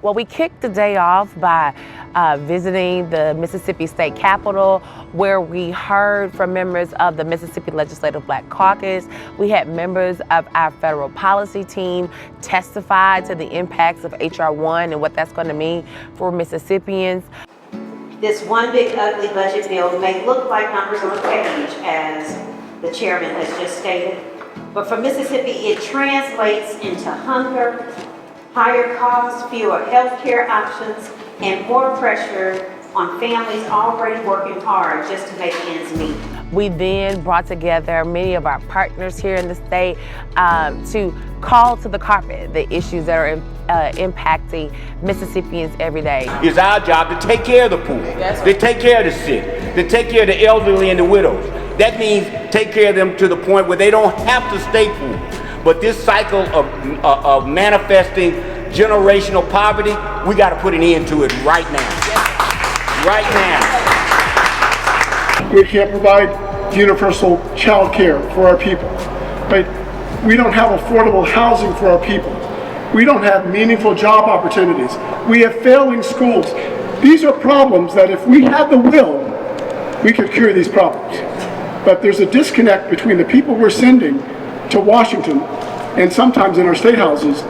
Well, we kicked the day off by visiting the Mississippi State Capitol, where we heard from members of the Mississippi Legislative Black Caucus. We had members of our federal policy team testify to the impacts of H.R. 1 and what that's going to mean for Mississippians. This one big ugly budget bill may look like numbers on a page, as the chairman has just stated, but for Mississippi it translates into hunger, higher costs, fewer health care options, and more pressure on families already working hard just to make ends meet. We then brought together many of our partners here in the state to call to the carpet the issues that are impacting Mississippians every day. It's our job to take care of the poor, to take care of the sick, to take care of the elderly and the widows. That means take care of them to the point where they don't have to stay poor. But this cycle of manifesting generational poverty, we got to put an end to it right now. Right now. We can't provide universal child care for our people. Right? We don't have affordable housing for our people. We don't have meaningful job opportunities. We have failing schools. These are problems that if we had the will, we could cure these problems. But there's a disconnect between the people we're sending to Washington and sometimes in our state houses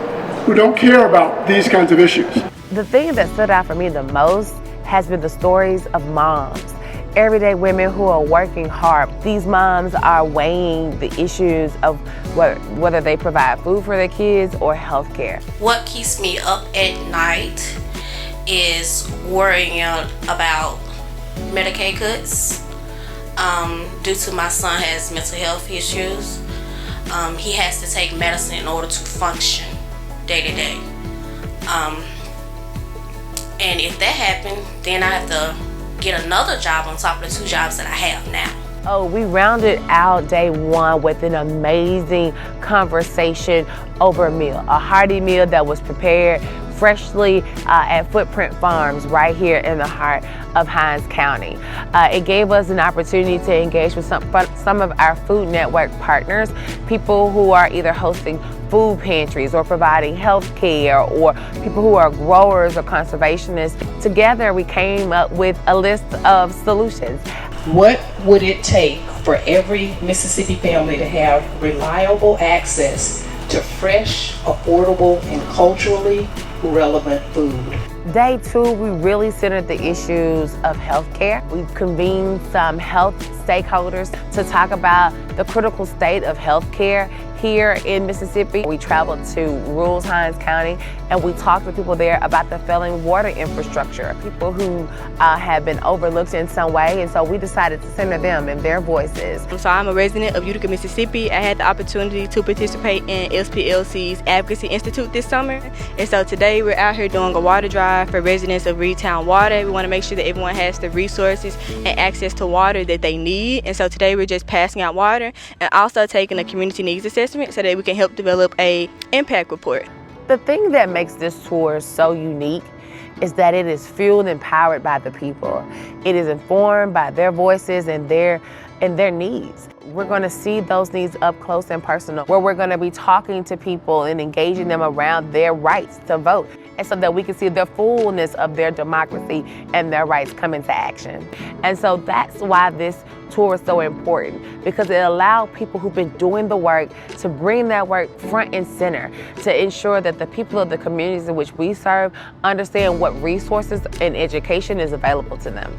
who don't care about these kinds of issues. The thing that stood out for me the most has been the stories of moms, everyday women who are working hard. These moms are weighing the issues of whether they provide food for their kids or health care. What keeps me up at night is worrying about Medicaid cuts. Due to my son has mental health issues, he has to take medicine in order to function day to day. And if that happened, then I have to get another job on top of the 2 jobs that I have now. Oh, we rounded out day 1 with an amazing conversation over a meal, a hearty meal that was prepared freshly at Footprint Farms right here in the heart of Hinds County. It gave us an opportunity to engage with some of our Food Network partners, people who are either hosting food pantries or providing health care, or people who are growers or conservationists. Together we came up with a list of solutions. What would it take for every Mississippi family to have reliable access to fresh, affordable, and culturally relevant food? Day 2, we really centered the issues of health care. We convened some health stakeholders to talk about the critical state of health care here in Mississippi. We traveled to rural Hinds County and we talked to people there about the failing water infrastructure, people who have been overlooked in some way, and so we decided to center them and their voices. So I'm a resident of Utica, Mississippi. I had the opportunity to participate in SPLC's Advocacy Institute this summer, and so today we're out here doing a water drive for residents of Reedtown Water. We want to make sure that everyone has the resources and access to water that they need, and so today we're just passing out water and also taking a community needs assessment so that we can help develop a impact report. The thing that makes this tour so unique is that it is fueled and powered by the people. It is informed by their voices and their needs. We're going to see those needs up close and personal, where we're going to be talking to people and engaging them around their rights to vote, and so that we can see the fullness of their democracy and their rights come into action. And so that's why this tour is so important, because it allows people who've been doing the work to bring that work front and center, to ensure that the people of the communities in which we serve understand what resources and education is available to them.